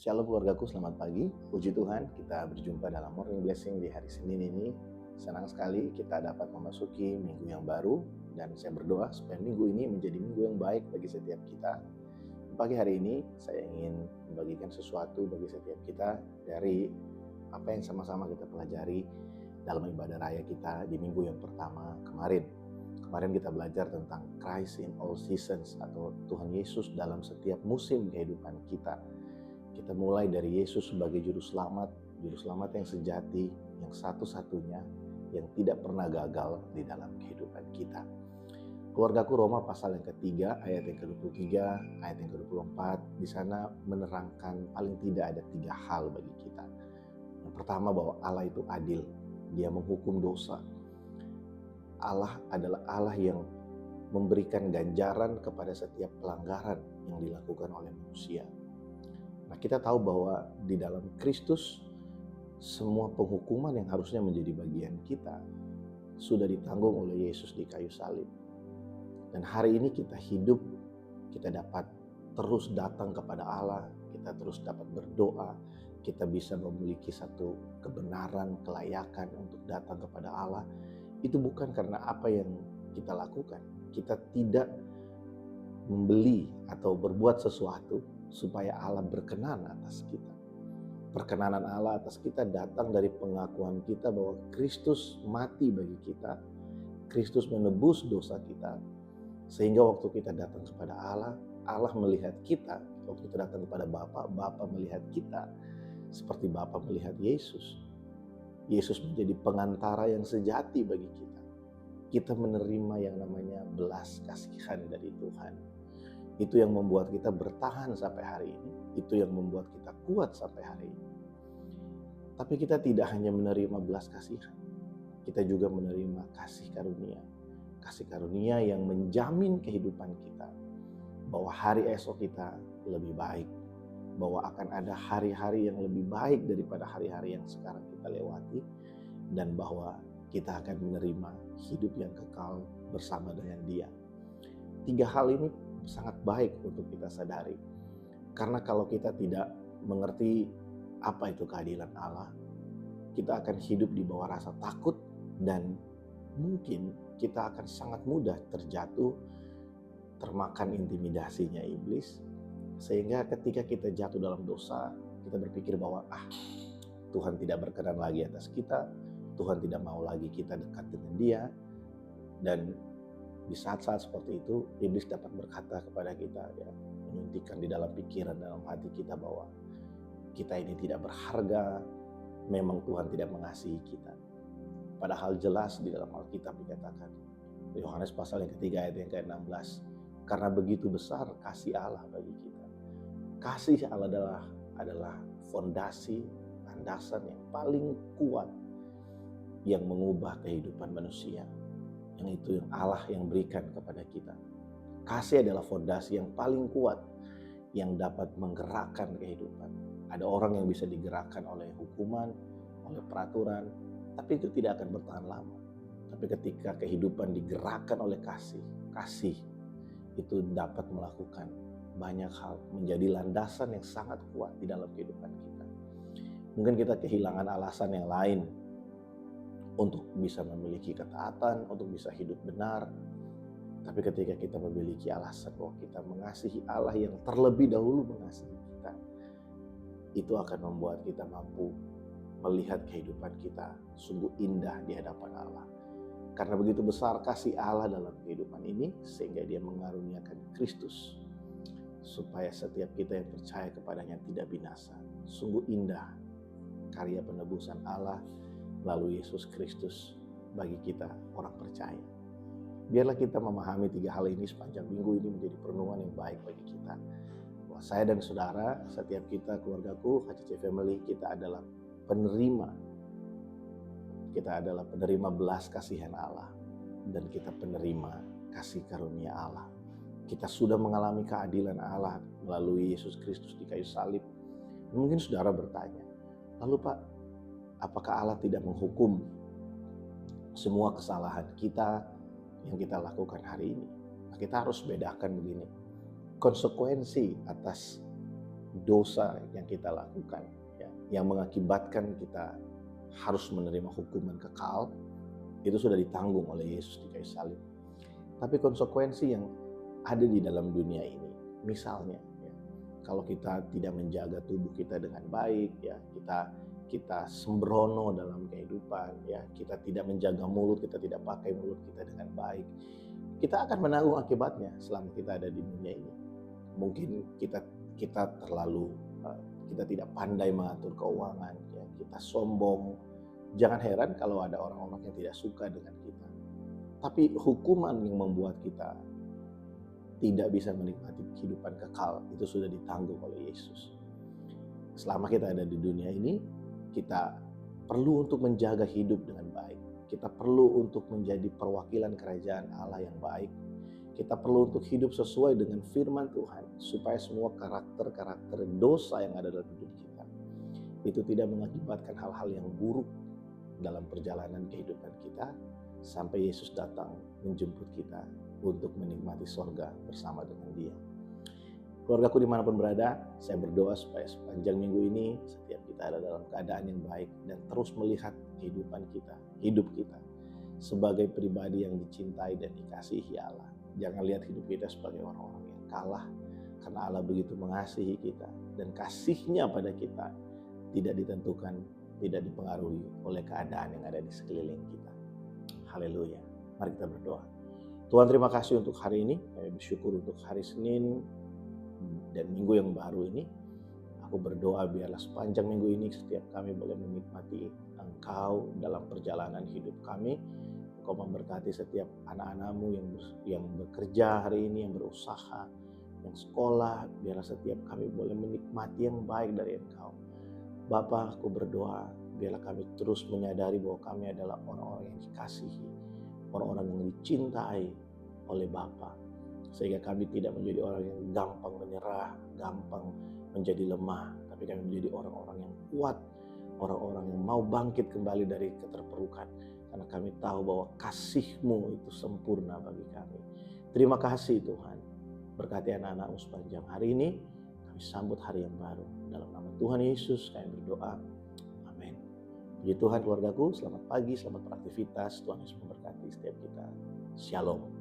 Shalom keluargaku, selamat pagi. Puji Tuhan, kita berjumpa dalam Morning Blessing di hari Senin ini. Senang sekali kita dapat memasuki minggu yang baru, dan saya berdoa supaya minggu ini menjadi minggu yang baik bagi setiap kita. Pagi hari ini saya ingin membagikan sesuatu bagi setiap kita dari apa yang sama-sama kita pelajari dalam ibadah raya kita di minggu yang pertama kemarin. Kemarin kita belajar tentang Christ in all seasons, atau Tuhan Yesus dalam setiap musim kehidupan kita. Kita mulai dari Yesus sebagai juru selamat yang sejati, yang satu-satunya, yang tidak pernah gagal di dalam kehidupan kita. Keluargaku, Roma pasal yang ketiga, ayat yang ke-23, ayat yang ke-24, di sana menerangkan paling tidak ada 3 hal bagi kita. Yang pertama, bahwa Allah itu adil, Dia menghukum dosa. Allah adalah Allah yang memberikan ganjaran kepada setiap pelanggaran yang dilakukan oleh manusia. Nah, kita tahu bahwa di dalam Kristus semua penghukuman yang harusnya menjadi bagian kita sudah ditanggung oleh Yesus di kayu salib. Dan hari ini kita hidup, kita dapat terus datang kepada Allah, kita terus dapat berdoa, kita bisa memiliki satu kebenaran, kelayakan untuk datang kepada Allah. Itu bukan karena apa yang kita lakukan. Kita tidak membeli atau berbuat sesuatu supaya Allah berkenan atas kita. Perkenanan Allah atas kita datang dari pengakuan kita bahwa Kristus mati bagi kita, Kristus menebus dosa kita, sehingga waktu kita datang kepada Allah, Allah melihat kita. Waktu kita datang kepada Bapa, Bapa melihat kita seperti Bapa melihat Yesus. Yesus menjadi pengantara yang sejati bagi kita. Kita menerima yang namanya belas kasihan dari Tuhan. Itu yang membuat kita bertahan sampai hari ini. Itu yang membuat kita kuat sampai hari ini. Tapi kita tidak hanya menerima belas kasihan. Kita juga menerima kasih karunia. Kasih karunia yang menjamin kehidupan kita. Bahwa hari esok kita lebih baik. Bahwa akan ada hari-hari yang lebih baik daripada hari-hari yang sekarang kita lewati. Dan bahwa kita akan menerima hidup yang kekal bersama dengan Dia. 3 hal ini sangat baik untuk kita sadari. Karena kalau kita tidak mengerti apa itu keadilan Allah, kita akan hidup di bawah rasa takut, dan mungkin kita akan sangat mudah terjatuh, termakan intimidasinya iblis. Sehingga ketika kita jatuh dalam dosa, kita berpikir bahwa Tuhan tidak berkenan lagi atas kita, Tuhan tidak mau lagi kita dekat dengan Dia. Dan di saat-saat seperti itu, iblis dapat berkata kepada kita, menyuntikkan di dalam pikiran, dalam hati kita bahwa kita ini tidak berharga, memang Tuhan tidak mengasihi kita. Padahal jelas di dalam Alkitab dikatakan, Yohanes pasal yang ketiga ayat yang ke-16, karena begitu besar kasih Allah bagi kita. Kasih Allah adalah fondasi, landasan yang paling kuat yang mengubah kehidupan manusia. Yang itu yang Allah yang berikan kepada kita. Kasih adalah fondasi yang paling kuat yang dapat menggerakkan kehidupan. Ada orang yang bisa digerakkan oleh hukuman, oleh peraturan, tapi itu tidak akan bertahan lama. Tapi ketika kehidupan digerakkan oleh kasih itu dapat melakukan banyak hal, menjadi landasan yang sangat kuat di dalam kehidupan kita. Mungkin kita kehilangan alasan yang lain untuk bisa memiliki ketaatan, untuk bisa hidup benar. Tapi ketika kita memiliki alasan bahwa kita mengasihi Allah yang terlebih dahulu mengasihi kita, itu akan membuat kita mampu melihat kehidupan kita sungguh indah di hadapan Allah. Karena begitu besar kasih Allah dalam kehidupan ini, sehingga Dia mengaruniakan Kristus, supaya setiap kita yang percaya kepadanya tidak binasa. Sungguh indah karya penebusan Allah melalui Yesus Kristus bagi kita orang percaya. Biarlah kita memahami 3 hal ini sepanjang minggu ini menjadi perenungan yang baik bagi kita. Bahwa saya dan saudara, setiap kita, keluargaku, HCC Family, kita adalah penerima. Kita adalah penerima belas kasihan Allah. Dan kita penerima kasih karunia Allah. Kita sudah mengalami keadilan Allah melalui Yesus Kristus di kayu salib. Mungkin saudara bertanya, lalu Pak, apakah Allah tidak menghukum semua kesalahan kita yang kita lakukan hari ini? Nah, kita harus bedakan begini. Konsekuensi atas dosa yang kita lakukan, ya, yang mengakibatkan kita harus menerima hukuman kekal, itu sudah ditanggung oleh Yesus di kayu salib. Tapi konsekuensi yang ada di dalam dunia ini, misalnya, ya, kalau kita tidak menjaga tubuh kita dengan baik, ya, kita sembrono dalam kehidupan, ya, kita tidak menjaga mulut, kita tidak pakai mulut kita dengan baik, kita akan menanggung akibatnya selama kita ada di dunia ini. Mungkin kita terlalu kita tidak pandai mengatur keuangan, ya, kita sombong. Jangan heran kalau ada orang-orang yang tidak suka dengan kita. Tapi hukuman yang membuat kita tidak bisa menikmati kehidupan kekal itu sudah ditanggung oleh Yesus. Selama kita ada di dunia ini, kita perlu untuk menjaga hidup dengan baik. Kita perlu untuk menjadi perwakilan kerajaan Allah yang baik. Kita perlu untuk hidup sesuai dengan firman Tuhan, supaya semua karakter-karakter dosa yang ada dalam hidup kita itu tidak mengakibatkan hal-hal yang buruk dalam perjalanan kehidupan kita, sampai Yesus datang menjemput kita untuk menikmati sorga bersama dengan Dia. Keluargaku dimanapun berada, saya berdoa supaya sepanjang minggu ini setiap kita ada dalam keadaan yang baik dan terus melihat kehidupan kita, hidup kita sebagai pribadi yang dicintai dan dikasihi Allah. Jangan lihat hidup kita sebagai orang-orang yang kalah, karena Allah begitu mengasihi kita dan kasih-Nya pada kita tidak ditentukan, tidak dipengaruhi oleh keadaan yang ada di sekeliling kita. Haleluya. Mari kita berdoa. Tuhan, terima kasih untuk hari ini. Kami bersyukur untuk hari Senin dan minggu yang baru ini. Aku berdoa biarlah sepanjang minggu ini setiap kami boleh menikmati Engkau dalam perjalanan hidup kami. Engkau memberkati setiap anak-anak-Mu yang bekerja hari ini, yang berusaha, yang sekolah. Biarlah setiap kami boleh menikmati yang baik dari Engkau. Bapa, aku berdoa biarlah kami terus menyadari bahwa kami adalah orang-orang yang dikasihi, orang-orang yang dicintai oleh Bapa, sehingga kami tidak menjadi orang yang gampang menyerah, gampang menjadi lemah, tapi kami menjadi orang-orang yang kuat, orang-orang yang mau bangkit kembali dari keterpurukan, karena kami tahu bahwa kasih-Mu itu sempurna bagi kami. Terima kasih Tuhan, berkati anak-anak-Mu sepanjang hari ini, kami sambut hari yang baru. Dalam nama Tuhan Yesus kami berdoa, amin. Puji Tuhan keluargaku, selamat pagi, selamat beraktivitas, Tuhan Yesus memberkati setiap kita. Shalom.